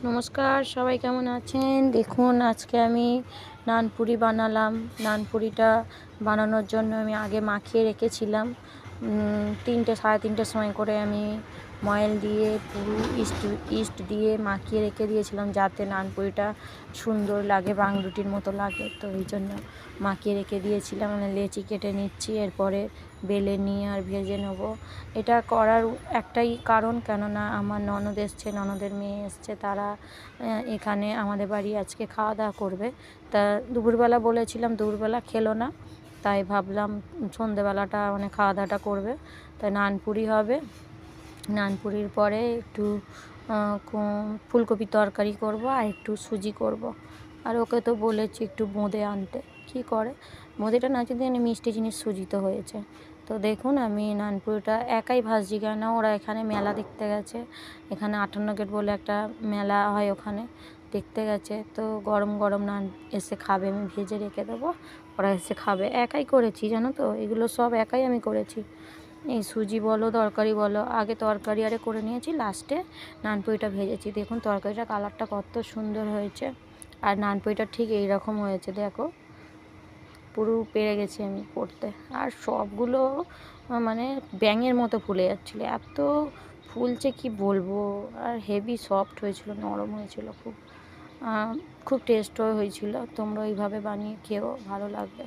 নমস্কার, সবাই কেমন আছেন? দেখুন আজকে আমি নানপুরি বানালাম। নানপুরিটা বানানোর জন্য আমি আগে মাখিয়ে রেখেছিলাম। 3টে সাড়ে 3টের সময় করে আমি ময়েল দিয়ে পুরো ইস্ট দিয়ে মাখিয়ে রেখে দিয়েছিলাম, যাতে নানপুরিটা সুন্দর লাগে, বাংরুটির মতো লাগে। তো এই জন্য মাখিয়ে রেখে দিয়েছিলাম। মানে লেচি কেটে নিচ্ছি, এরপরে বেলে নিয়ে আর ভেজে নেব। এটা করার একটাই কারণ, কেননা আমার ননদ এসছে, ননদের মেয়ে এসছে, তারা এখানে আমাদের বাড়ি আজকে খাওয়া দাওয়া করবে। তা দুপুরবেলা বলেছিলাম, দুপুরবেলা খেলো না, তাই ভাবলাম সন্ধেবেলাটা মানে খাওয়া দাওয়াটা করবে। তাই নানপুরি হবে, নানপুরির পরে একটু ফুলকপি তরকারি করব আর একটু সুজি করব। আর ওকে তো বলেছি একটু বোঁদে আনতে, কি করে বোঁদেটা না যদি আমি মিষ্টি জিনিস সুজি তো হয়েছে। তো দেখুন আমি নানপুরিটা একাই ভাজছি, কেন ওরা এখানে মেলা দেখতে গেছে। এখানে 58 গেট বলে একটা মেলা হয়, ওখানে দেখতে গেছে। তো গরম গরম নান এসে খাবে, আমি ভেজে রেখে দেবো, ওরা এসে খাবে। একাই করেছি জানো তো, এগুলো সব একাই আমি করেছি। এই সুজি বলো তরকারি বলো, আগে তরকারি আরে করে নিয়েছি, লাস্টে নানপুরিটা ভেজেছি। দেখুন তরকারিটা কালারটা কত সুন্দর হয়েছে, আর নানপুরিটা ঠিক এই রকম হয়েছে, দেখো পুরো পেরে গেছি আমি করতে। আর সবগুলো মানে ব্যাঙের মতো ফুলে যাচ্ছিলো, এত ফুলছে কি বলবো। আর হেভি সফট হয়েছিল, নরম হয়েছিল, খুব খুব টেস্টও হয়েছিল। তোমরা এইভাবে বানিয়ে খেও, ভালো লাগবে।